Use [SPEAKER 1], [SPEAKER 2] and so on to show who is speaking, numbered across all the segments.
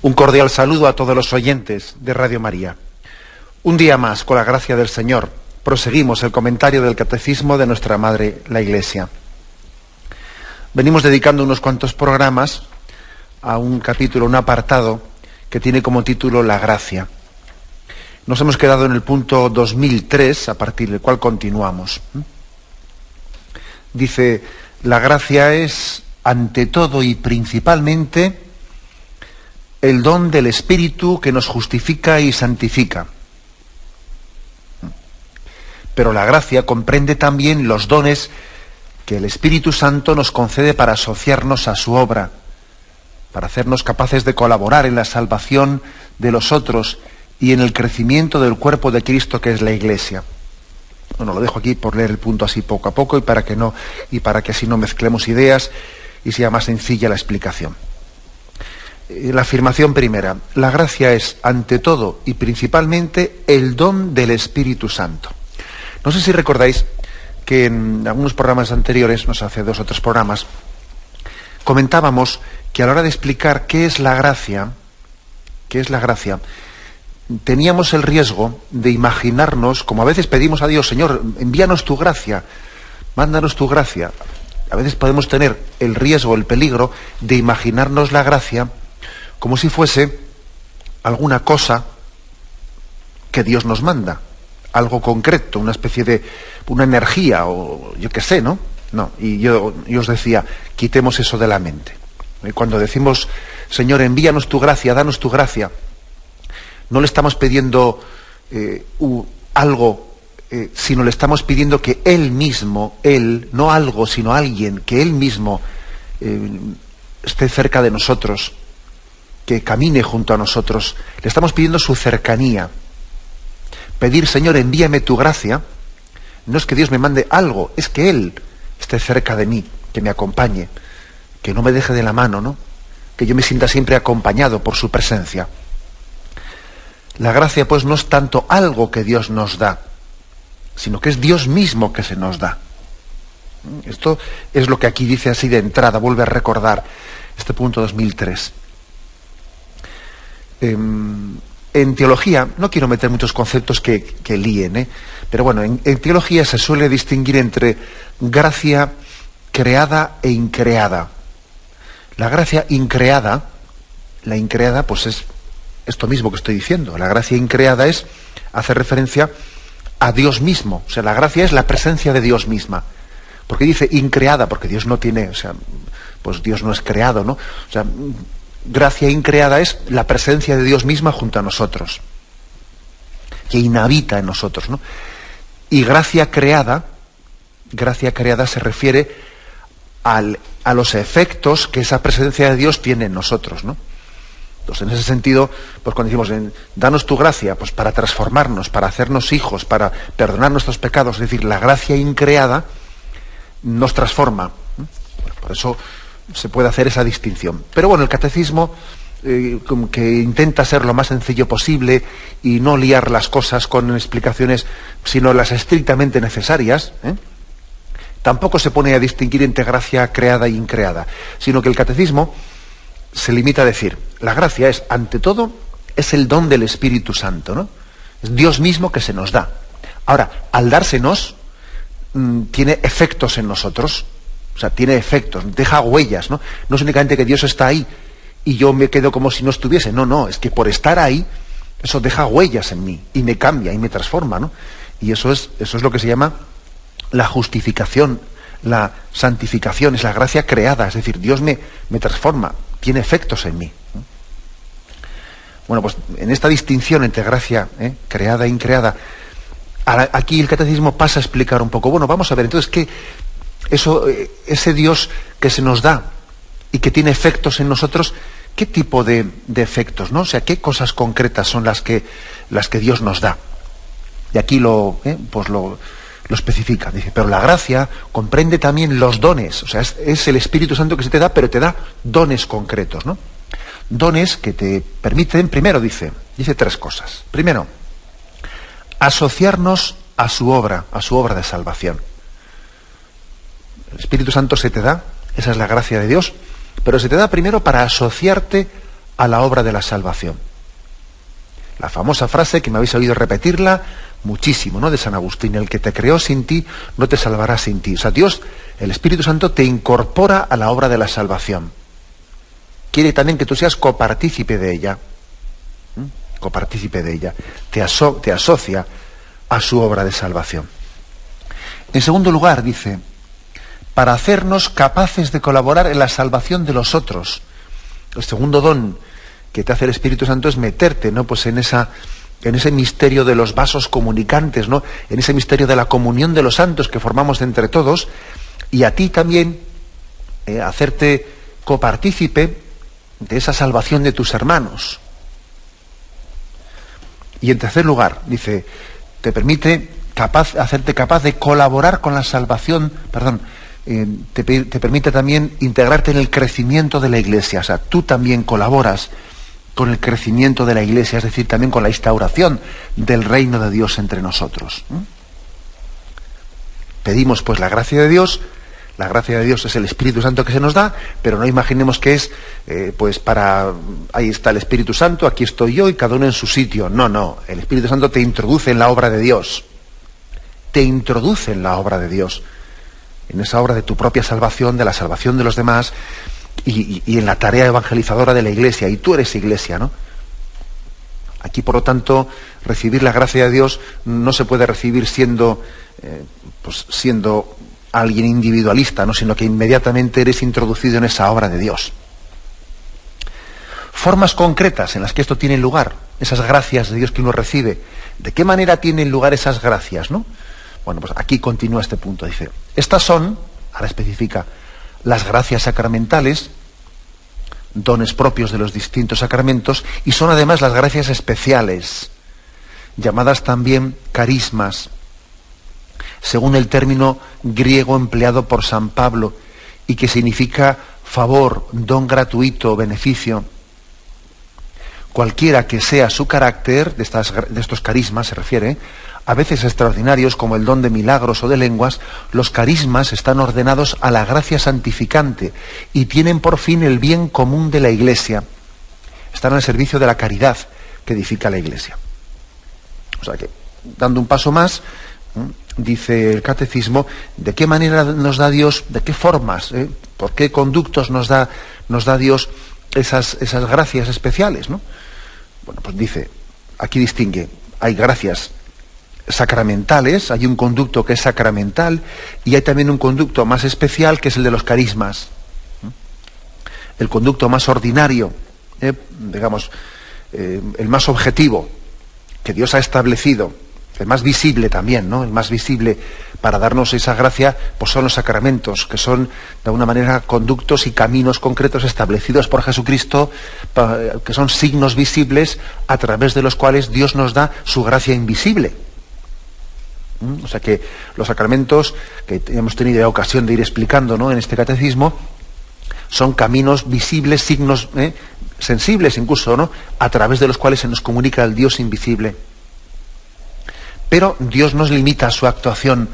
[SPEAKER 1] Un cordial saludo a todos los oyentes de Radio María. Un día más, con la gracia del Señor, proseguimos el comentario del Catecismo de nuestra Madre, la Iglesia. Venimos dedicando unos cuantos programas a un capítulo, un apartado, que tiene como título La Gracia. Nos hemos quedado en el punto 2003, a partir del cual continuamos. Dice, la gracia es, ante todo y principalmente, el don del Espíritu que nos justifica y santifica. Pero la gracia comprende también los dones que el Espíritu Santo nos concede para asociarnos a su obra, para hacernos capaces de colaborar en la salvación de los otros y en el crecimiento del cuerpo de Cristo, que es la Iglesia. Bueno, lo dejo aquí por leer el punto así poco a poco y para que así no mezclemos ideas y sea más sencilla la explicación. La afirmación primera: la gracia es, ante todo y principalmente, el don del Espíritu Santo. No sé si recordáis que en algunos programas anteriores, no sé, hace 2 o 3 programas, comentábamos que a la hora de explicar qué es la gracia, teníamos el riesgo de imaginarnos, como a veces pedimos a Dios, Señor, envíanos tu gracia, mándanos tu gracia. A veces podemos tener el riesgo, el peligro de imaginarnos la gracia como si fuese alguna cosa que Dios nos manda, algo concreto, una especie de una energía o yo qué sé, ¿no? No, y yo os decía, quitemos eso de la mente. Y cuando decimos, Señor, envíanos tu gracia, danos tu gracia, no le estamos pidiendo algo, sino le estamos pidiendo que Él mismo, Él, no algo, sino alguien, que Él mismo esté cerca de nosotros, que camine junto a nosotros. Le estamos pidiendo su cercanía. Pedir, Señor, envíame tu gracia, no es que Dios me mande algo, es que Él esté cerca de mí, que me acompañe, que no me deje de la mano, ¿no? Que yo me sienta siempre acompañado por su presencia. La gracia, pues, no es tanto algo que Dios nos da, sino que es Dios mismo que se nos da. Esto es lo que aquí dice así de entrada, vuelve a recordar este punto 2003. En teología, no quiero meter muchos conceptos que líen, pero bueno, en teología se suele distinguir entre gracia creada e increada. La gracia increada, pues es esto mismo que estoy diciendo. La gracia increada hace referencia a Dios mismo. O sea, la gracia es la presencia de Dios misma. Porque dice increada, porque Dios no tiene, o sea, pues Dios no es creado, ¿no? O sea, gracia increada es la presencia de Dios misma junto a nosotros, que inhabita en nosotros, ¿no? Y gracia creada se refiere a los efectos que esa presencia de Dios tiene en nosotros, ¿no? Entonces, en ese sentido, pues cuando decimos, danos tu gracia, pues para transformarnos, para hacernos hijos, para perdonar nuestros pecados, es decir, la gracia increada nos transforma. Por eso se puede hacer esa distinción. Pero bueno, el catecismo, como que intenta ser lo más sencillo posible y no liar las cosas con explicaciones, sino las estrictamente necesarias, tampoco se pone a distinguir entre gracia creada e increada, sino que el catecismo se limita a decir, la gracia es, ante todo, es el don del Espíritu Santo, ¿no? Es Dios mismo que se nos da. Ahora, al dársenos, tiene efectos en nosotros. O sea, tiene efectos, deja huellas, ¿no? No es únicamente que Dios está ahí y yo me quedo como si no estuviese. No, es que por estar ahí, eso deja huellas en mí y me cambia y me transforma, ¿no? Y eso es lo que se llama la justificación, la santificación, es la gracia creada, es decir, Dios me transforma, tiene efectos en mí, ¿no? Bueno, pues en esta distinción entre gracia creada e increada, aquí el catecismo pasa a explicar un poco. Bueno, vamos a ver, entonces, ese Dios que se nos da y que tiene efectos en nosotros, ¿qué tipo de efectos, no? O sea, ¿qué cosas concretas son las que Dios nos da? Y aquí lo especifica. Dice, pero la gracia comprende también los dones. O sea, es el Espíritu Santo que se te da, pero te da dones concretos, ¿no? Dones que te permiten, primero dice 3 cosas. Primero, asociarnos a su obra de salvación. El Espíritu Santo se te da, esa es la gracia de Dios, pero se te da primero para asociarte a la obra de la salvación. La famosa frase que me habéis oído repetirla muchísimo, ¿no?, de San Agustín: el que te creó sin ti no te salvará sin ti. O sea, Dios, el Espíritu Santo, te incorpora a la obra de la salvación. Quiere también que tú seas copartícipe de ella. Copartícipe de ella. Te asocia a su obra de salvación. En segundo lugar, dice, para hacernos capaces de colaborar en la salvación de los otros. El segundo don que te hace el Espíritu Santo es meterte, ¿no?, pues en ese misterio de los vasos comunicantes, ¿no?, en ese misterio de la comunión de los santos que formamos entre todos, y a ti también hacerte copartícipe de esa salvación de tus hermanos. Y en tercer lugar, dice, te permite hacerte capaz de colaborar con la salvación, te permite también integrarte en el crecimiento de la Iglesia. O sea, tú también colaboras con el crecimiento de la Iglesia, es decir, también con la instauración del reino de Dios entre nosotros. Pedimos pues la gracia de Dios. La gracia de Dios es el Espíritu Santo que se nos da, pero no imaginemos que es ahí está el Espíritu Santo, aquí estoy yo y cada uno en su sitio. No, el Espíritu Santo te introduce en la obra de Dios. Te introduce en la obra de Dios, en esa obra de tu propia salvación, de la salvación de los demás, y en la tarea evangelizadora de la Iglesia, y tú eres Iglesia, ¿no? Aquí, por lo tanto, recibir la gracia de Dios no se puede recibir siendo alguien individualista, ¿no?, sino que inmediatamente eres introducido en esa obra de Dios. Formas concretas en las que esto tiene lugar, esas gracias de Dios que uno recibe. ¿De qué manera tienen lugar esas gracias, no? Bueno, pues aquí continúa este punto, dice, estas son, ahora especifica, las gracias sacramentales, dones propios de los distintos sacramentos, y son además las gracias especiales, llamadas también carismas, según el término griego empleado por San Pablo, y que significa favor, don gratuito, beneficio. Cualquiera que sea su carácter, de estos carismas se refiere, a veces extraordinarios como el don de milagros o de lenguas, los carismas están ordenados a la gracia santificante y tienen por fin el bien común de la Iglesia. Están al servicio de la caridad que edifica la Iglesia. O sea que, dando un paso más, dice el Catecismo, ¿de qué manera nos da Dios, de qué formas, por qué conductos nos da Dios esas gracias especiales, ¿no? Bueno, pues dice, aquí distingue, hay gracias sacramentales, hay un conducto que es sacramental, y hay también un conducto más especial que es el de los carismas. El conducto más ordinario, el más objetivo, que Dios ha establecido, el más visible también, ¿no? El más visible para darnos esa gracia, pues son los sacramentos, que son de alguna manera conductos y caminos concretos establecidos por Jesucristo, que son signos visibles a través de los cuales Dios nos da su gracia invisible. O sea que los sacramentos, que hemos tenido ya ocasión de ir explicando, ¿no?, en este catecismo, son caminos visibles, signos sensibles incluso, ¿no?, a través de los cuales se nos comunica el Dios invisible. Pero Dios no limita su actuación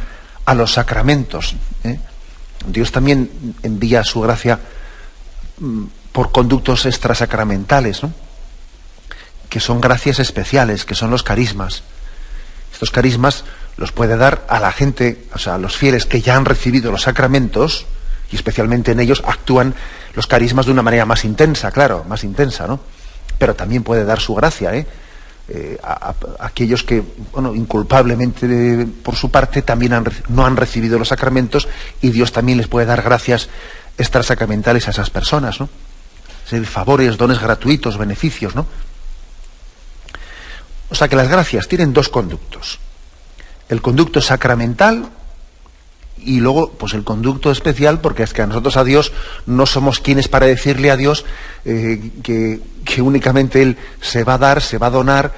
[SPEAKER 1] a los sacramentos. Dios también envía su gracia por conductos extrasacramentales, ¿no?, que son gracias especiales, que son los carismas. Estos carismas los puede dar a la gente, o sea, a los fieles que ya han recibido los sacramentos, y especialmente en ellos actúan los carismas de una manera más intensa, claro, más intensa, ¿no? Pero también puede dar su gracia, a aquellos que, bueno, inculpablemente por su parte también no han recibido los sacramentos, y Dios también les puede dar gracias extrasacramentales a esas personas, ¿no? Es decir, favores, dones gratuitos, beneficios, ¿no? O sea que las gracias tienen dos conductos: el conducto sacramental y luego pues el conducto especial, porque es que a nosotros, a Dios, no somos quienes para decirle a Dios que únicamente Él se va a dar, se va a donar,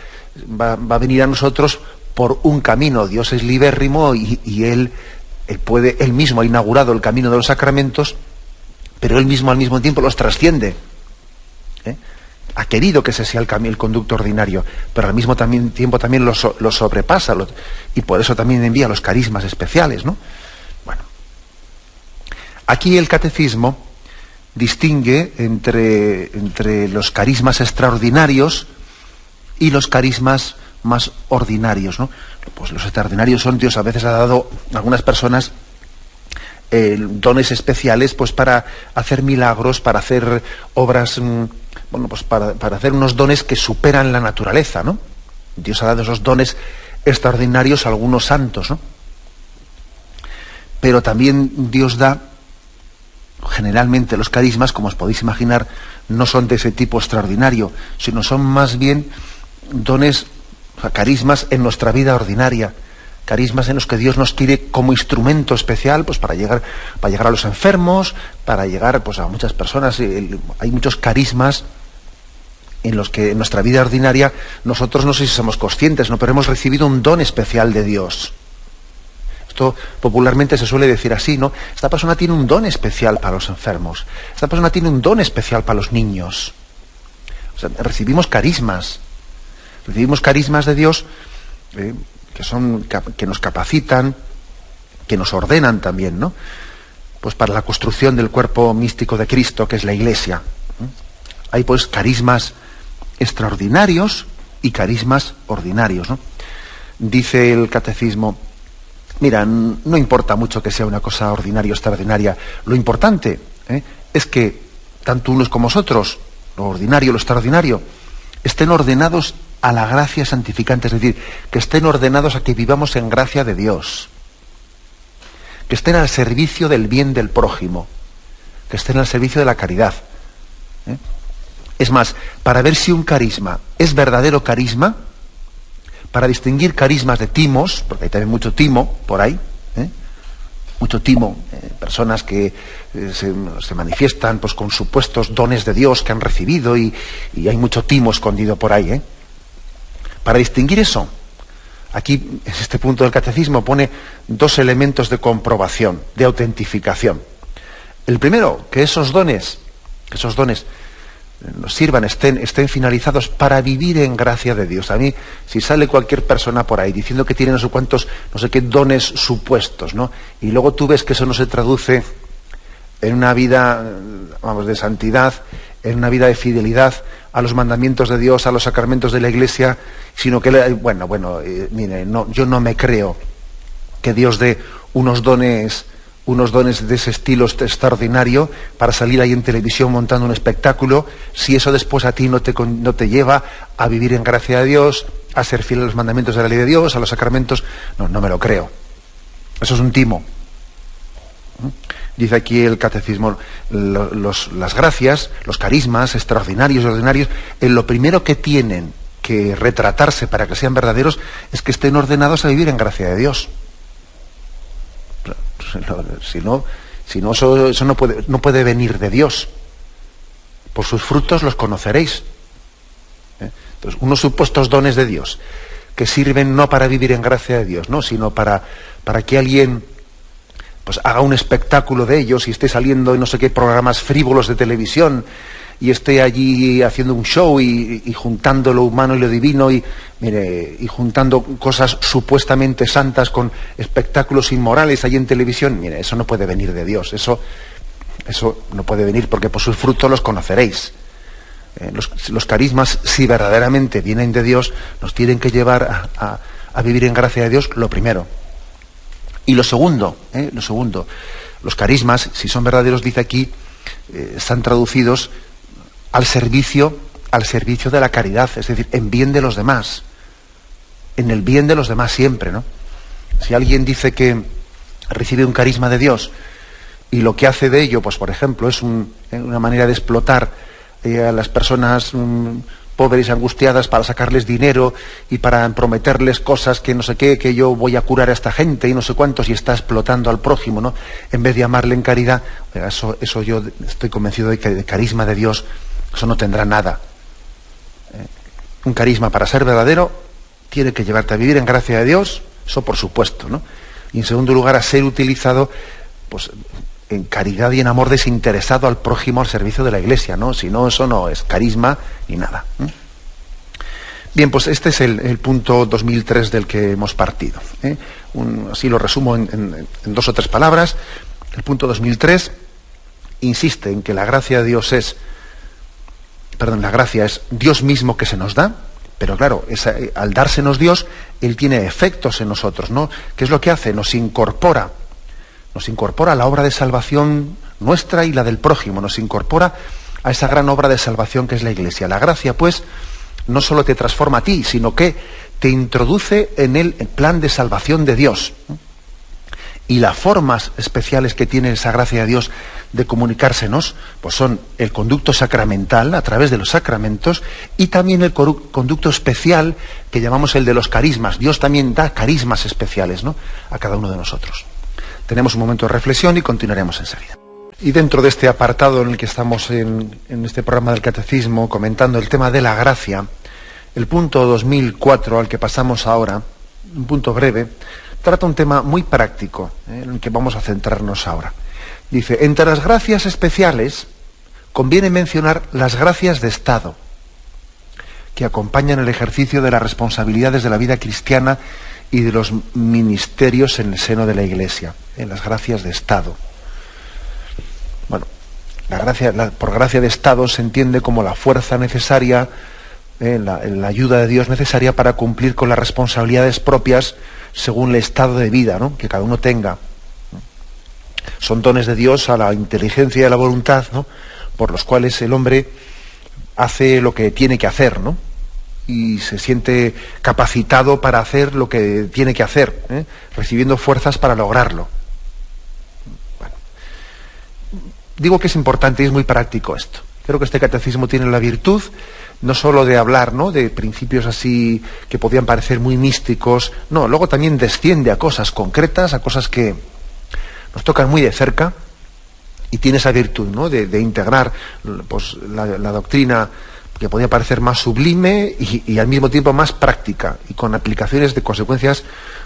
[SPEAKER 1] va a venir a nosotros por un camino. Dios es libérrimo y Él mismo ha inaugurado el camino de los sacramentos, pero Él mismo al mismo tiempo los trasciende. Ha querido que ese sea el conducto ordinario, pero al mismo tiempo también lo sobrepasa, y por eso también envía los carismas especiales, ¿no? Bueno, aquí el Catecismo distingue entre los carismas extraordinarios y los carismas más ordinarios, ¿no? Pues los extraordinarios son, Dios a veces ha dado a algunas personas dones especiales, pues para hacer milagros, para hacer obras, pues para hacer unos dones que superan la naturaleza, ¿no? Dios ha dado esos dones extraordinarios a algunos santos, ¿no? Pero también Dios da, generalmente los carismas, como os podéis imaginar, no son de ese tipo extraordinario, sino son más bien dones, o sea, carismas en nuestra vida ordinaria, carismas en los que Dios nos quiere como instrumento especial, pues para llegar a los enfermos, para llegar pues a muchas personas. Hay muchos carismas en los que en nuestra vida ordinaria nosotros no sé si somos conscientes, ¿no? Pero hemos recibido un don especial de Dios. Esto popularmente se suele decir así, ¿no? Esta persona tiene un don especial para los enfermos. Esta persona tiene un don especial para los niños. O sea, recibimos carismas de Dios que nos capacitan, que nos ordenan también, ¿no? Pues para la construcción del cuerpo místico de Cristo, que es la Iglesia. Hay pues carismas extraordinarios y carismas ordinarios, ¿no? Dice el catecismo, mira, no importa mucho que sea una cosa ordinaria o extraordinaria, lo importante es que tanto unos como otros, lo ordinario y lo extraordinario, estén ordenados a la gracia santificante, es decir, que estén ordenados a que vivamos en gracia de Dios, que estén al servicio del bien del prójimo, que estén al servicio de la caridad. Es más, para ver si un carisma es verdadero carisma, para distinguir carismas de timos, porque hay también mucho timo por ahí, mucho timo, personas que se manifiestan pues con supuestos dones de Dios que han recibido y hay mucho timo escondido por ahí. Para distinguir eso, aquí en este punto del catecismo pone dos elementos de comprobación, de autentificación. El primero, que esos dones nos sirvan, estén finalizados para vivir en gracia de Dios. A mí, si sale cualquier persona por ahí diciendo que tiene no sé cuántos, no sé qué dones supuestos, ¿no? Y luego tú ves que eso no se traduce en una vida, de santidad, en una vida de fidelidad a los mandamientos de Dios, a los sacramentos de la Iglesia, sino que, mire, yo no me creo que Dios dé unos dones de ese estilo extraordinario para salir ahí en televisión montando un espectáculo, si eso después a ti no te lleva a vivir en gracia de Dios, a ser fiel a los mandamientos de la ley de Dios, a los sacramentos. No me lo creo. Eso es un timo. Dice aquí el catecismo, las gracias, los carismas extraordinarios y ordinarios, en lo primero que tienen que retratarse para que sean verdaderos es que estén ordenados a vivir en gracia de Dios. Si no eso no puede venir de Dios. Por sus frutos los conoceréis. Entonces, unos supuestos dones de Dios que sirven no para vivir en gracia de Dios, ¿no? Sino para que alguien pues haga un espectáculo de ellos y esté saliendo en no sé qué programas frívolos de televisión y esté allí haciendo un show y juntando lo humano y lo divino y juntando cosas supuestamente santas con espectáculos inmorales allí en televisión. Mire, eso no puede venir de Dios. Eso no puede venir, porque por sus frutos los conoceréis. Los carismas, si verdaderamente vienen de Dios, nos tienen que llevar a vivir en gracia de Dios, lo primero. Y lo segundo, los carismas, si son verdaderos, dice aquí, están traducidos al servicio de la caridad, es decir, en bien de los demás, en el bien de los demás siempre, ¿no? Si alguien dice que recibe un carisma de Dios y lo que hace de ello, pues por ejemplo, es una manera de explotar a las personas pobres y angustiadas para sacarles dinero y para prometerles cosas que no sé qué, que yo voy a curar a esta gente y no sé cuántos, y está explotando al prójimo, ¿no? En vez de amarle en caridad, eso yo estoy convencido de que el carisma de Dios, eso no tendrá nada. Un carisma, para ser verdadero, tiene que llevarte a vivir en gracia de Dios, eso por supuesto, ¿no? Y en segundo lugar, a ser utilizado pues en caridad y en amor desinteresado al prójimo, al servicio de la Iglesia, ¿no? Si no, eso no es carisma ni nada. Bien, pues este es el punto 2003 del que hemos partido. Así lo resumo en dos o tres palabras. El punto 2003 insiste en que la gracia es Dios mismo que se nos da, pero claro, al dársenos Dios, Él tiene efectos en nosotros, ¿no? ¿Qué es lo que hace? Nos incorpora a la obra de salvación nuestra y la del prójimo, nos incorpora a esa gran obra de salvación que es la Iglesia. La gracia, pues, no solo te transforma a ti, sino que te introduce en el plan de salvación de Dios. Y las formas especiales que tiene esa gracia de Dios de comunicársenos, pues son el conducto sacramental, a través de los sacramentos, y también el conducto especial, que llamamos el de los carismas. Dios también da carismas especiales, ¿no?, a cada uno de nosotros. Tenemos un momento de reflexión y continuaremos enseguida. Y dentro de este apartado en el que estamos en este programa del Catecismo, comentando el tema de la gracia, el punto 2004 al que pasamos ahora, un punto breve, trata un tema muy práctico, en el que vamos a centrarnos ahora. Dice, entre las gracias especiales conviene mencionar las gracias de Estado, que acompañan el ejercicio de las responsabilidades de la vida cristiana y de los ministerios en el seno de la Iglesia, en las gracias de Estado. Bueno, por gracia de Estado se entiende como la fuerza necesaria, la ayuda de Dios necesaria para cumplir con las responsabilidades propias según el estado de vida, ¿no?, que cada uno tenga. Son dones de Dios a la inteligencia y a la voluntad, ¿no?, por los cuales el hombre hace lo que tiene que hacer, ¿no?, y se siente capacitado para hacer lo que tiene que hacer, recibiendo fuerzas para lograrlo. Bueno, digo que es importante y es muy práctico esto. Creo que este catecismo tiene la virtud no solo de hablar, ¿no?, de principios así que podían parecer muy místicos, no, luego también desciende a cosas concretas, a cosas que nos tocan muy de cerca, y tiene esa virtud, ¿no?, de integrar, pues, la doctrina que podía parecer más sublime y al mismo tiempo más práctica, y con aplicaciones de consecuencias,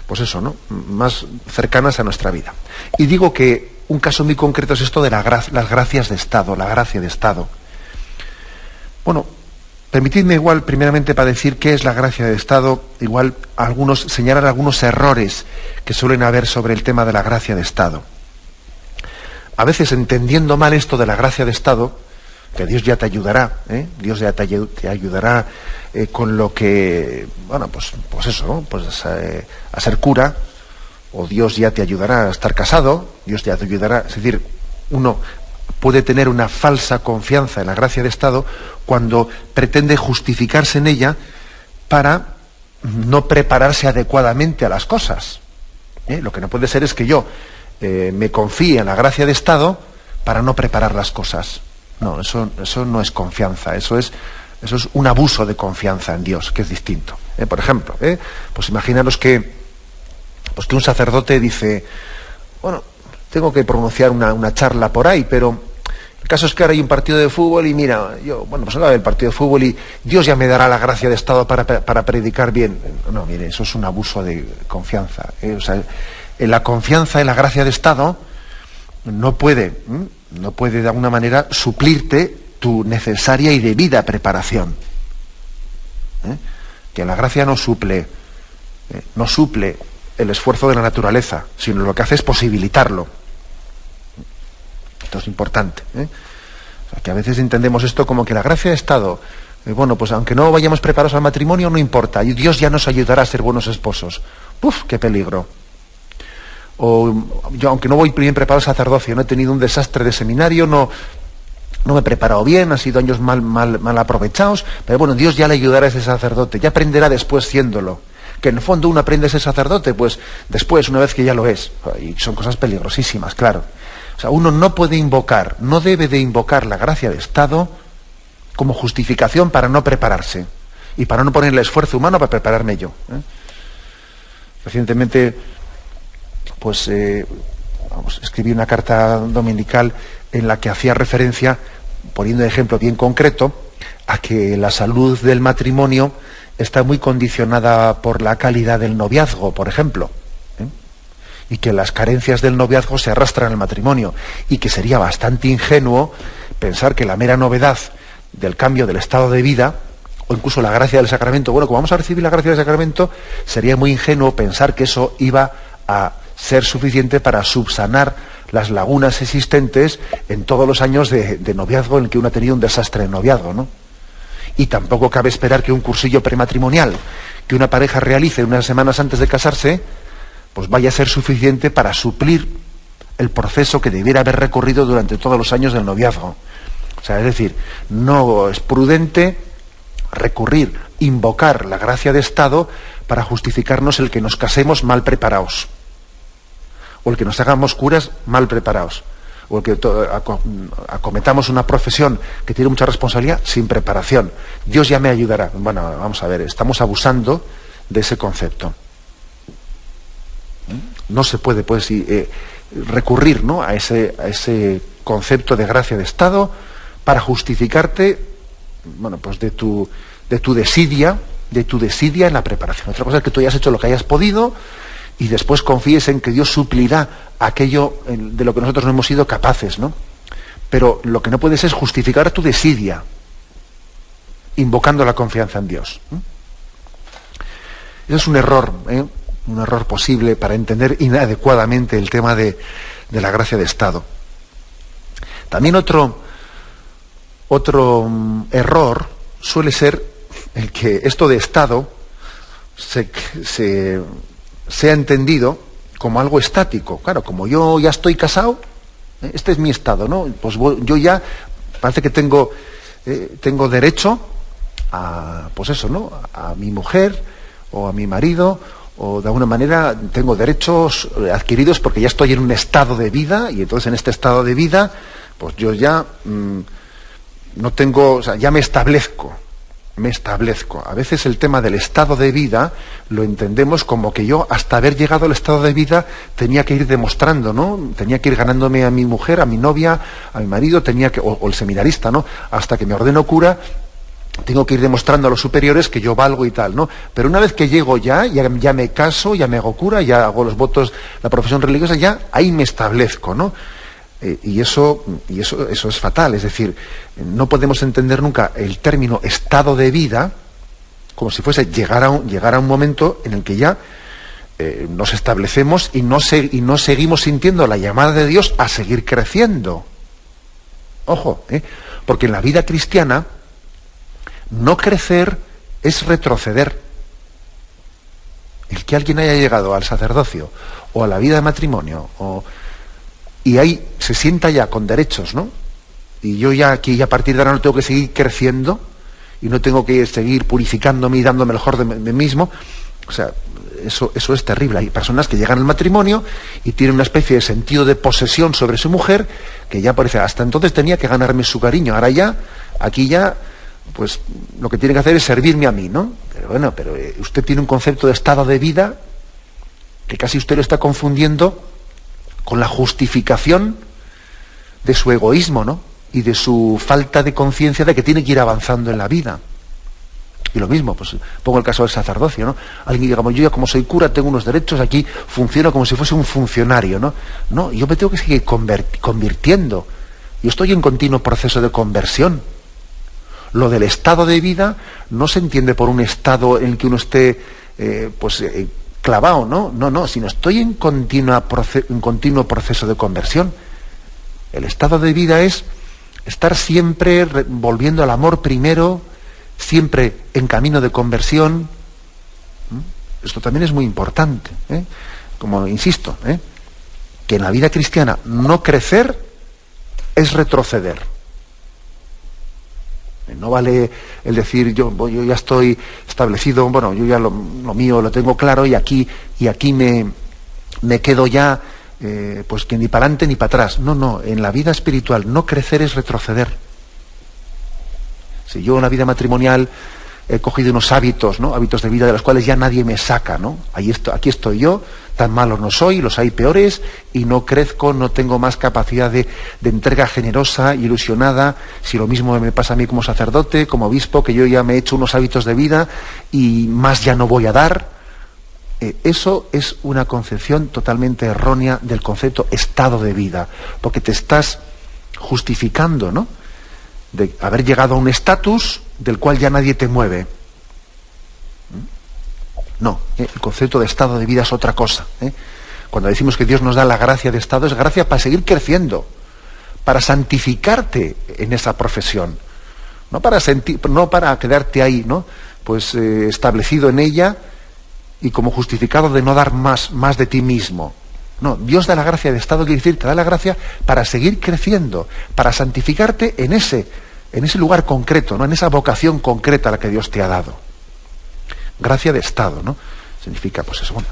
[SPEAKER 1] pues eso, ¿no?, más cercanas a nuestra vida. Y digo que un caso muy concreto es esto de las gracias de Estado, la gracia de Estado. Bueno, permitidme igual, primeramente, para decir qué es la gracia de Estado, igual señalar algunos errores que suelen haber sobre el tema de la gracia de Estado. A veces, entendiendo mal esto de la gracia de Estado, que Dios ya te ayudará, Dios ya te ayudará con lo que, bueno, pues eso, ¿no?, pues a ser cura, o Dios ya te ayudará a estar casado, Dios ya te ayudará, es decir, uno puede tener una falsa confianza en la gracia de Estado cuando pretende justificarse en ella para no prepararse adecuadamente a las cosas. Lo que no puede ser es que yo me confíe en la gracia de Estado para no preparar las cosas. No, eso no es confianza, eso es un abuso de confianza en Dios, que es distinto. Por ejemplo, pues imaginaros que un sacerdote dice, bueno, tengo que pronunciar una charla por ahí, pero el caso es que ahora hay un partido de fútbol y mira, pues ahora el partido de fútbol y Dios ya me dará la gracia de Estado para predicar bien. No, mire, eso es un abuso de confianza. O sea, la confianza en la gracia de Estado no puede de alguna manera suplirte tu necesaria y debida preparación. Que la gracia no suple el esfuerzo de la naturaleza, sino lo que hace es posibilitarlo. Esto es importante. O sea, que a veces entendemos esto como que la gracia de Estado, bueno, pues aunque no vayamos preparados al matrimonio, no importa, y Dios ya nos ayudará a ser buenos esposos. ¡Puf! ¡Qué peligro! O yo, aunque no voy bien preparado al sacerdocio, no he tenido un desastre de seminario, no me he preparado bien, han sido años mal aprovechados, pero bueno, Dios ya le ayudará a ese sacerdote, ya aprenderá después siéndolo. Que en el fondo uno aprende a ser sacerdote, pues después, una vez que ya lo es. Y son cosas peligrosísimas, claro. O sea, uno no debe de invocar la gracia de Estado como justificación para no prepararse y para no poner el esfuerzo humano para prepararme yo. Recientemente, pues, escribí una carta dominical en la que hacía referencia, poniendo ejemplo bien concreto, a que la salud del matrimonio está muy condicionada por la calidad del noviazgo, por ejemplo, y que las carencias del noviazgo se arrastran al matrimonio, y que sería bastante ingenuo pensar que la mera novedad del cambio del estado de vida, o incluso la gracia del sacramento, bueno, como vamos a recibir la gracia del sacramento, sería muy ingenuo pensar que eso iba a ser suficiente para subsanar las lagunas existentes en todos los años de noviazgo en el que uno ha tenido un desastre de noviazgo, ¿no? Y tampoco cabe esperar que un cursillo prematrimonial que una pareja realice unas semanas antes de casarse, pues vaya a ser suficiente para suplir el proceso que debiera haber recorrido durante todos los años del noviazgo. O sea, es decir, no es prudente recurrir, invocar la gracia de Estado para justificarnos el que nos casemos mal preparados, o el que nos hagamos curas mal preparados, o el que acometamos una profesión que tiene mucha responsabilidad sin preparación. Dios ya me ayudará. Bueno, vamos a ver, estamos abusando de ese concepto. No se puede, pues, recurrir, ¿no?, a ese concepto de gracia de Estado para justificarte, bueno, pues de tu desidia en la preparación. Otra cosa es que tú hayas hecho lo que hayas podido y después confíes en que Dios suplirá aquello de lo que nosotros no hemos sido capaces, ¿no? Pero lo que no puedes es justificar tu desidia invocando la confianza en Dios. Eso es un error, un error posible para entender inadecuadamente el tema de la gracia de Estado. También otro error suele ser el que esto de Estado sea entendido como algo estático. Claro, como yo ya estoy casado, este es mi Estado, ¿no? Pues yo ya parece que tengo derecho a, pues eso, ¿no?, a mi mujer o a mi marido, o de alguna manera tengo derechos adquiridos porque ya estoy en un estado de vida, y entonces en este estado de vida, pues yo ya no tengo, o sea, ya me establezco. A veces el tema del estado de vida lo entendemos como que yo, hasta haber llegado al estado de vida, tenía que ir demostrando, ¿no? Tenía que ir ganándome a mi mujer, a mi novia, a mi marido, o el seminarista, ¿no? Hasta que me ordeno cura, tengo que ir demostrando a los superiores que yo valgo y tal, ¿no? Pero una vez que llego ya me caso, ya me hago cura, ya hago los votos, la profesión religiosa, ya ahí me establezco, ¿no? Y eso es fatal. Es decir, no podemos entender nunca el término estado de vida como si fuese llegar a un momento en el que ya nos establecemos y no seguimos sintiendo la llamada de Dios a seguir creciendo. Ojo, porque en la vida cristiana no crecer es retroceder. El que alguien haya llegado al sacerdocio o a la vida de matrimonio y ahí se sienta ya con derechos, ¿no? Y yo ya aquí, a partir de ahora, no tengo que seguir creciendo y no tengo que seguir purificándome y dándome lo mejor de mí mismo. O sea, eso es terrible. Hay personas que llegan al matrimonio y tienen una especie de sentido de posesión sobre su mujer que ya parece, hasta entonces tenía que ganarme su cariño. Ahora ya, aquí ya, pues lo que tiene que hacer es servirme a mí, ¿no? Pero bueno, usted tiene un concepto de estado de vida que casi usted lo está confundiendo con la justificación de su egoísmo, ¿no?, y de su falta de conciencia de que tiene que ir avanzando en la vida. Y lo mismo, pues pongo el caso del sacerdocio, ¿no? Alguien, digamos, yo ya como soy cura tengo unos derechos, aquí funciono como si fuese un funcionario, ¿no? No, yo me tengo que seguir convirtiendo. Yo estoy en continuo proceso de conversión. Lo del estado de vida no se entiende por un estado en el que uno esté, clavado, ¿no? No, sino estoy en continuo proceso de conversión. El estado de vida es estar siempre volviendo al amor primero, siempre en camino de conversión. Esto también es muy importante, como insisto, que en la vida cristiana no crecer es retroceder. No vale el decir yo ya estoy establecido, bueno, yo ya lo mío lo tengo claro y aquí me quedo ya, pues que ni para adelante ni para atrás. No, en la vida espiritual no crecer es retroceder. Si yo en la vida matrimonial he cogido unos hábitos, ¿no?, hábitos de vida de los cuales ya nadie me saca, ¿no? Aquí estoy yo, tan malo no soy, los hay peores, y no crezco, no tengo más capacidad de entrega generosa, ilusionada. Si lo mismo me pasa a mí como sacerdote, como obispo, que yo ya me he hecho unos hábitos de vida y más ya no voy a dar. Eso es una concepción totalmente errónea del concepto estado de vida, porque te estás justificando, ¿no?, de haber llegado a un estatus del cual ya nadie te mueve. No, el concepto de estado de vida es otra cosa. Cuando decimos que Dios nos da la gracia de estado, es gracia para seguir creciendo, para santificarte en esa profesión, no para quedarte ahí, ¿no? Pues establecido en ella y como justificado de no dar más de ti mismo. No, Dios da la gracia de estado, quiere decir, te da la gracia para seguir creciendo, para santificarte en ese lugar concreto, ¿no? En esa vocación concreta a la que Dios te ha dado. Gracia de estado, ¿no? Significa, pues eso. Bueno,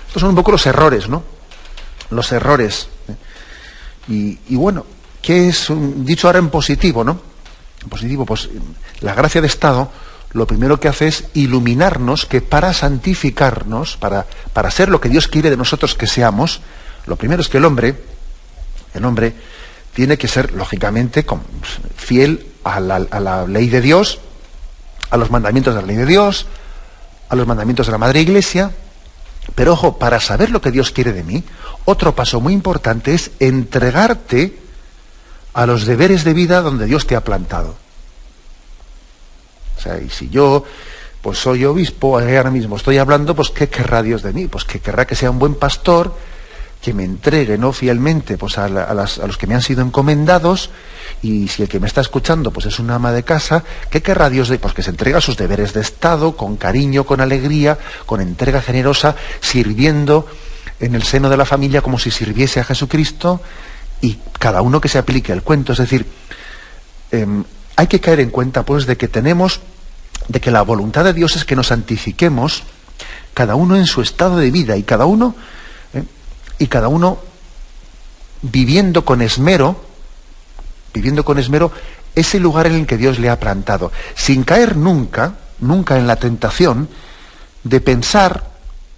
[SPEAKER 1] estos son un poco los errores, ¿no? Los errores. Y bueno, ¿qué es dicho ahora en positivo, ¿no? En positivo, pues la gracia de estado, lo primero que hace es iluminarnos que para santificarnos, para ser lo que Dios quiere de nosotros que seamos, lo primero es que el hombre tiene que ser, lógicamente, fiel a la ley de Dios, a los mandamientos de la ley de Dios, a los mandamientos de la Madre Iglesia, pero ojo, para saber lo que Dios quiere de mí, otro paso muy importante es entregarte a los deberes de vida donde Dios te ha plantado. O sea, y si yo pues soy obispo, ahora mismo estoy hablando, pues ¿qué querrá Dios de mí? Pues que querrá que sea un buen pastor, que me entregue, ¿no?, fielmente pues a los que me han sido encomendados, y si el que me está escuchando pues es una ama de casa, ¿qué querrá Dios de? Pues que se entregue a sus deberes de Estado, con cariño, con alegría, con entrega generosa, sirviendo en el seno de la familia como si sirviese a Jesucristo, y cada uno que se aplique el cuento. Es decir, hay que caer en cuenta pues de que la voluntad de Dios es que nos santifiquemos cada uno en su estado de vida, y cada uno viviendo con esmero ese lugar en el que Dios le ha plantado, sin caer nunca en la tentación de pensar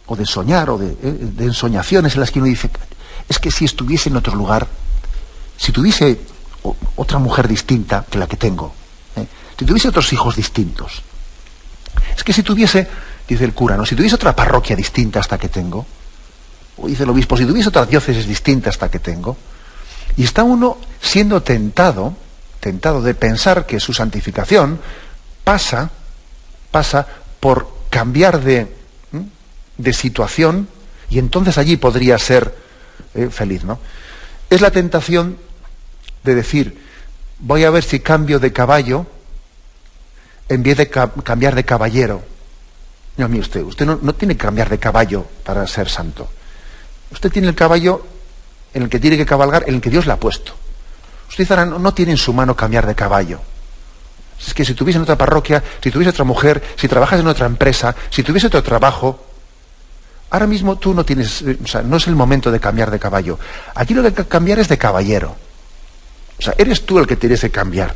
[SPEAKER 1] o de soñar o de ensoñaciones en las que uno dice, es que si estuviese en otro lugar, si tuviese otra mujer distinta que la que tengo, si tuviese otros hijos distintos, es que si tuviese, dice el cura, ¿no?, si tuviese otra parroquia distinta a esta que tengo, o dice el obispo, si tuviese otra diócesis distinta a esta que tengo, y está uno siendo tentado de pensar que su santificación pasa por cambiar de situación, y entonces allí podría ser feliz, ¿no? Es la tentación de decir, voy a ver si cambio de caballo en vez de cambiar de caballero. No, mire usted no tiene que cambiar de caballo para ser santo. Usted tiene el caballo en el que tiene que cabalgar, en el que Dios le ha puesto. Usted ahora no tiene en su mano cambiar de caballo. Es que si tuviese en otra parroquia, si tuviese otra mujer, si trabajas en otra empresa, si tuviese otro trabajo, ahora mismo tú no tienes, o sea, no es el momento de cambiar de caballo. Aquí lo que hay que cambiar es de caballero. O sea, eres tú el que tienes que cambiar.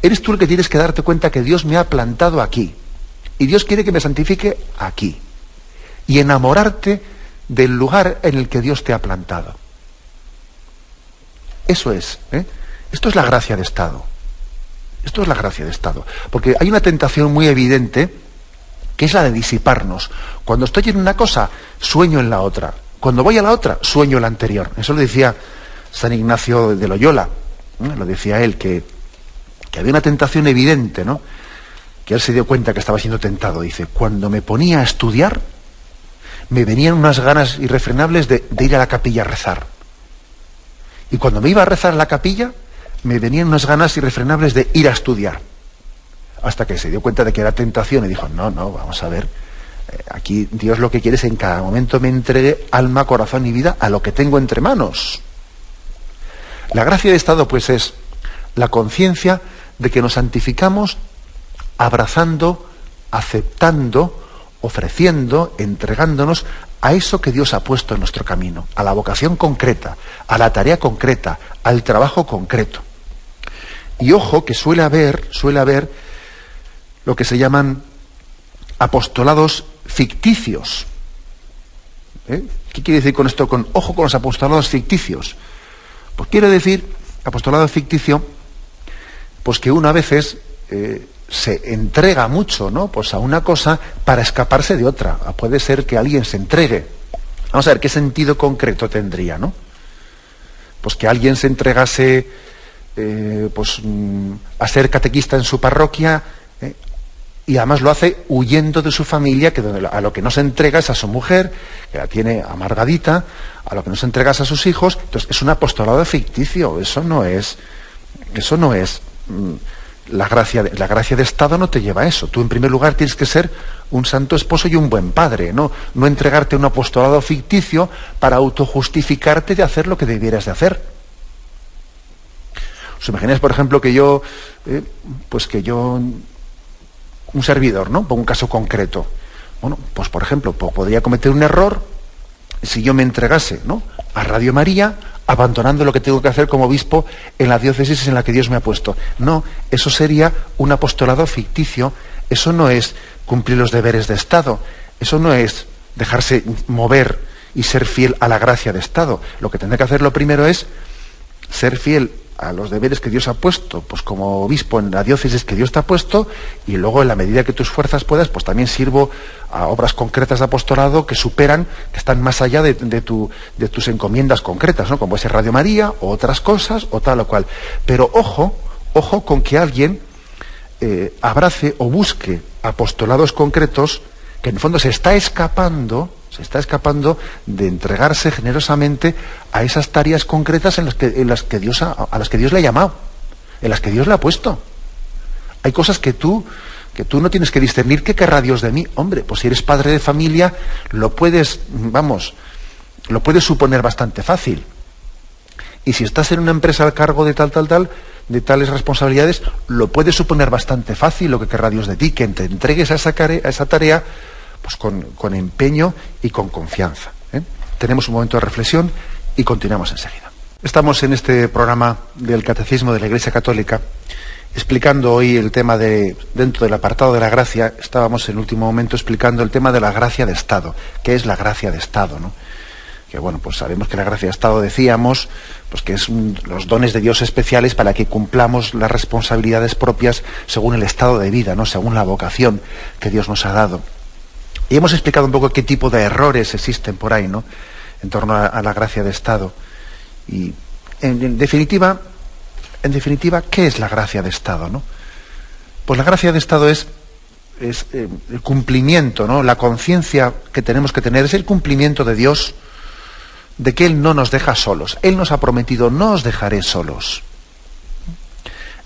[SPEAKER 1] Eres tú el que tienes que darte cuenta que Dios me ha plantado aquí. Y Dios quiere que me santifique aquí. Y enamorarte del lugar en el que Dios te ha plantado. Eso es. Esto es la gracia de estado. Esto es la gracia de estado. Porque hay una tentación muy evidente, que es la de disiparnos. Cuando estoy en una cosa, sueño en la otra. Cuando voy a la otra, sueño en la anterior. Eso lo decía San Ignacio de Loyola. Lo decía él, que había una tentación evidente, ¿no?, que él se dio cuenta que estaba siendo tentado. Dice, cuando me ponía a estudiar, me venían unas ganas irrefrenables de ir a la capilla a rezar. Y cuando me iba a rezar a la capilla, me venían unas ganas irrefrenables de ir a estudiar. Hasta que se dio cuenta de que era tentación y dijo, no, vamos a ver, aquí Dios lo que quiere es en cada momento me entregue alma, corazón y vida a lo que tengo entre manos. La gracia de estado, pues, es la conciencia de que nos santificamos abrazando, aceptando, ofreciendo, entregándonos a eso que Dios ha puesto en nuestro camino, a la vocación concreta, a la tarea concreta, al trabajo concreto. Y ojo que suele haber lo que se llaman apostolados ficticios. ¿Qué quiere decir con esto? Ojo con los apostolados ficticios. Pues quiere decir, apostolado ficticio, pues que uno a veces se entrega mucho, ¿no?, pues a una cosa para escaparse de otra. Puede ser que alguien se entregue. Vamos a ver qué sentido concreto tendría, ¿no? Pues que alguien se entregase a ser catequista en su parroquia, Y además lo hace huyendo de su familia, que a lo que no se entrega es a su mujer, que la tiene amargadita, a lo que no se entrega es a sus hijos. Entonces es un apostolado ficticio, eso no es la gracia de Estado no te lleva a eso. Tú en primer lugar tienes que ser un santo esposo y un buen padre, no entregarte a un apostolado ficticio para autojustificarte de hacer lo que debieras de hacer. ¿Os imagináis, por ejemplo, que yo, un servidor, ¿no? Pongo un caso concreto. Bueno, pues por ejemplo, podría cometer un error si yo me entregase, ¿no?, a Radio María, abandonando lo que tengo que hacer como obispo en la diócesis en la que Dios me ha puesto. No, eso sería un apostolado ficticio, eso no es cumplir los deberes de Estado, eso no es dejarse mover y ser fiel a la gracia de Estado. Lo que tendré que hacer lo primero es ser fiel a los deberes que Dios ha puesto, pues como obispo en la diócesis que Dios te ha puesto, y luego en la medida que tus fuerzas puedas, pues también sirvo a obras concretas de apostolado que superan, que están más allá de tus encomiendas concretas, ¿no? Como puede ser Radio María, o otras cosas, o tal o cual. Pero ojo con que alguien abrace o busque apostolados concretos que en el fondo se está escapando de entregarse generosamente a esas tareas concretas a las que Dios le ha llamado, en las que Dios le ha puesto. Hay cosas que tú no tienes que discernir. ¿Qué querrá Dios de mí? Hombre, pues si eres padre de familia, lo puedes suponer bastante fácil. Y si estás en una empresa al cargo de de tales responsabilidades, lo puedes suponer bastante fácil lo que querrá Dios de ti, que te entregues a esa tarea pues con empeño y con confianza. Tenemos un momento de reflexión y continuamos enseguida. Estamos en este programa del Catecismo de la Iglesia Católica explicando hoy el tema dentro del apartado de la gracia. Estábamos en el último momento explicando el tema de la gracia de Estado. ¿Qué es la gracia de Estado, no? Que bueno, pues sabemos que la gracia de Estado, decíamos, pues que es los dones de Dios especiales para que cumplamos las responsabilidades propias según el estado de vida, ¿no?, según la vocación que Dios nos ha dado. Y hemos explicado un poco qué tipo de errores existen por ahí, ¿no?, en torno a la gracia de Estado. Y en definitiva, ¿qué es la gracia de Estado, no? Pues la gracia de Estado es el cumplimiento, ¿no?, la conciencia que tenemos que tener es el cumplimiento de Dios, de que Él no nos deja solos. Él nos ha prometido: no os dejaré solos.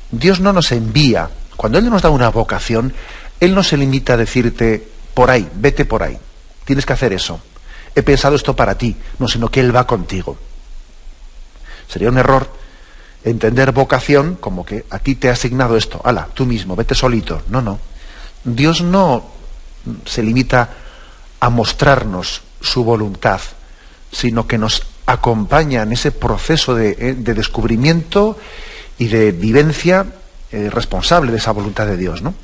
[SPEAKER 1] Dios no nos envía. Cuando Él nos da una vocación, Él no se limita a decirte: por ahí, vete por ahí, tienes que hacer eso, he pensado esto para ti. No, sino que Él va contigo. Sería un error entender vocación como que a ti te ha asignado esto, hala, tú mismo, vete solito. No. Dios no se limita a mostrarnos su voluntad, sino que nos acompaña en ese proceso de descubrimiento y de vivencia responsable de esa voluntad de Dios, ¿no?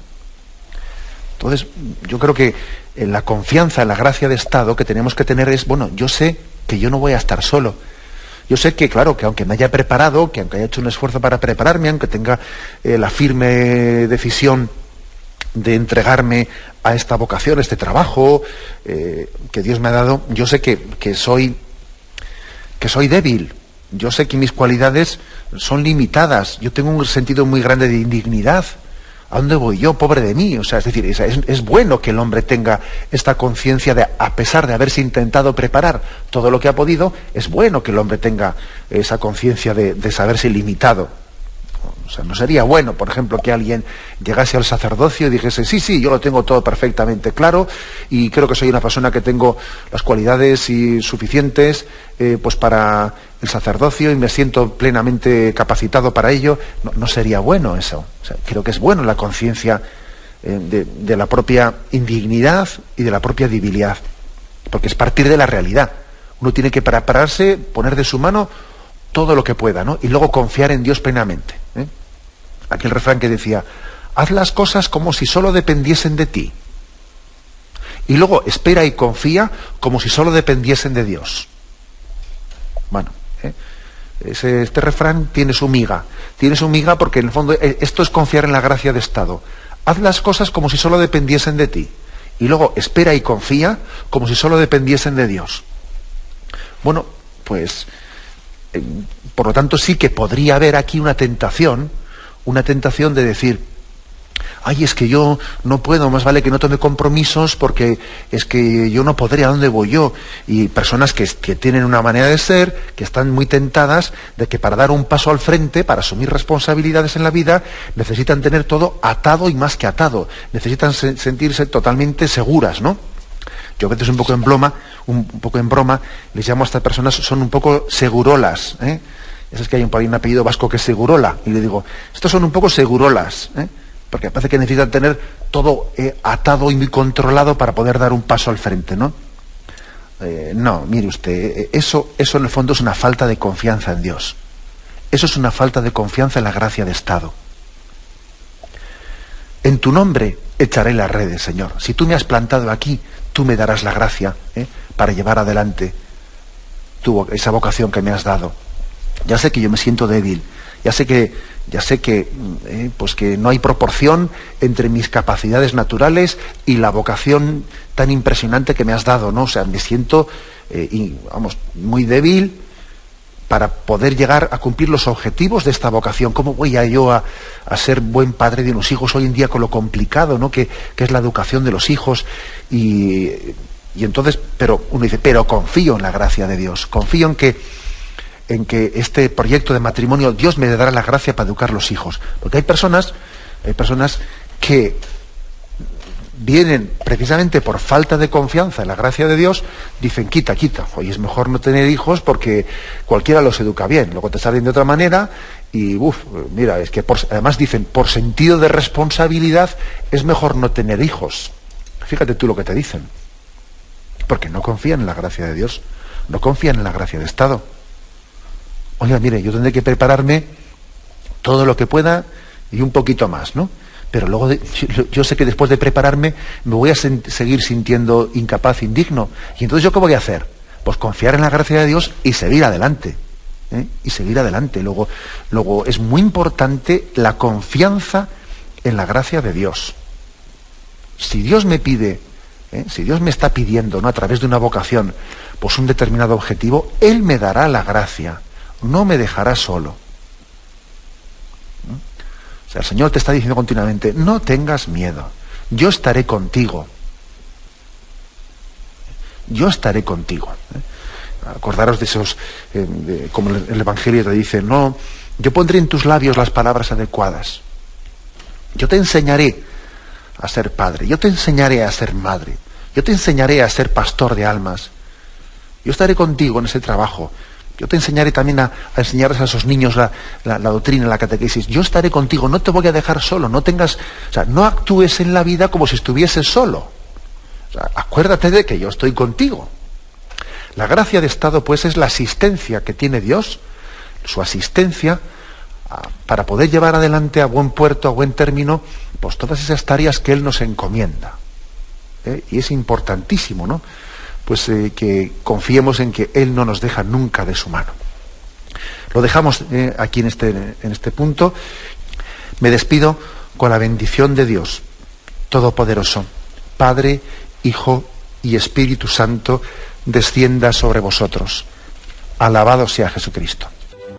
[SPEAKER 1] Entonces, yo creo que en la confianza, en la gracia de Estado que tenemos que tener es, bueno, yo sé que yo no voy a estar solo. Yo sé que, claro, que aunque me haya preparado, que aunque haya hecho un esfuerzo para prepararme, aunque tenga la firme decisión de entregarme a esta vocación, a este trabajo que Dios me ha dado, yo sé que soy débil, yo sé que mis cualidades son limitadas, yo tengo un sentido muy grande de indignidad. ¿A dónde voy yo, pobre de mí? O sea, es decir, es bueno que el hombre tenga esta conciencia de, a pesar de haberse intentado preparar todo lo que ha podido, es bueno que el hombre tenga esa conciencia de saberse limitado. O sea, no sería bueno, por ejemplo, que alguien llegase al sacerdocio y dijese: sí, yo lo tengo todo perfectamente claro y creo que soy una persona que tengo las cualidades suficientes pues para el sacerdocio y me siento plenamente capacitado para ello. No sería bueno eso. O sea, creo que es bueno la conciencia de la propia indignidad y de la propia debilidad, porque es partir de la realidad. Uno tiene que prepararse, poner de su mano todo lo que pueda, ¿no?, y luego confiar en Dios plenamente. Aquel refrán que decía: haz las cosas como si solo dependiesen de ti. Y luego espera y confía como si solo dependiesen de Dios. Bueno, este refrán tiene su miga. Tiene su miga porque en el fondo esto es confiar en la gracia de Estado. Haz las cosas como si solo dependiesen de ti. Y luego espera y confía como si solo dependiesen de Dios. Bueno, pues por lo tanto sí que podría haber aquí una tentación de decir: Ay, es que yo no puedo, más vale que no tome compromisos porque es que yo no podré, ¿a dónde voy yo? Y personas que tienen una manera de ser, que están muy tentadas de que para dar un paso al frente, para asumir responsabilidades en la vida, necesitan tener todo atado y más que atado. Necesitan sentirse totalmente seguras, ¿no? Yo a veces un poco en broma, les llamo a estas personas, son un poco segurolas, ¿eh? Es que hay por ahí un apellido vasco que es Segurola, y le digo, estos son un poco segurolas, ¿eh? Porque parece que necesitan tener todo atado y muy controlado para poder dar un paso al frente, ¿no? No, mire usted, eso en el fondo es una falta de confianza en Dios. Eso es una falta de confianza en la gracia de Estado. En tu nombre echaré las redes, Señor. Si tú me has plantado aquí, tú me darás la gracia para llevar adelante esa vocación que me has dado. Ya sé que yo me siento débil, ya sé que pues que no hay proporción entre mis capacidades naturales y la vocación tan impresionante que me has dado, ¿no? O sea, me siento muy débil para poder llegar a cumplir los objetivos de esta vocación. ¿Cómo voy yo a ser buen padre de unos hijos hoy en día con lo complicado, ¿no? que es la educación de los hijos? Y entonces, pero uno dice, pero confío en la gracia de Dios, confío en que este proyecto de matrimonio Dios me dará la gracia para educar los hijos. Porque hay personas que vienen precisamente por falta de confianza en la gracia de Dios, dicen quita, oye, es mejor no tener hijos porque cualquiera los educa bien, luego te salen de otra manera y mira, es que además dicen, por sentido de responsabilidad es mejor no tener hijos. Fíjate tú lo que te dicen, porque no confían en la gracia de Dios, no confían en la gracia de Estado. Oiga, mire, yo tendré que prepararme todo lo que pueda y un poquito más, ¿no? Pero luego yo sé que después de prepararme me voy a seguir sintiendo incapaz, indigno. ¿Y entonces yo qué voy a hacer? Pues confiar en la gracia de Dios y seguir adelante. Y seguir adelante. Luego es muy importante la confianza en la gracia de Dios. Si Dios me pide, si Dios me está pidiendo, ¿no?, a través de una vocación, pues un determinado objetivo, Él me dará la gracia. No me dejará solo. O sea, el Señor te está diciendo continuamente, no tengas miedo, yo estaré contigo. Yo estaré contigo. Acordaros de esos, como el Evangelio te dice, no, yo pondré en tus labios las palabras adecuadas. Yo te enseñaré a ser padre, yo te enseñaré a ser madre, yo te enseñaré a ser pastor de almas. Yo estaré contigo en ese trabajo. Yo te enseñaré también a enseñarles a esos niños la doctrina, la catequesis. Yo estaré contigo, no te voy a dejar solo, no actúes en la vida como si estuvieses solo. O sea, acuérdate de que yo estoy contigo. La gracia de Estado, pues, es la asistencia que tiene Dios, su asistencia para poder llevar adelante a buen puerto, a buen término, pues todas esas tareas que Él nos encomienda. Y es importantísimo, ¿no?, pues que confiemos en que Él no nos deja nunca de su mano. Lo dejamos aquí en este punto. Me despido con la bendición de Dios Todopoderoso, Padre, Hijo y Espíritu Santo, descienda sobre vosotros. Alabado sea Jesucristo.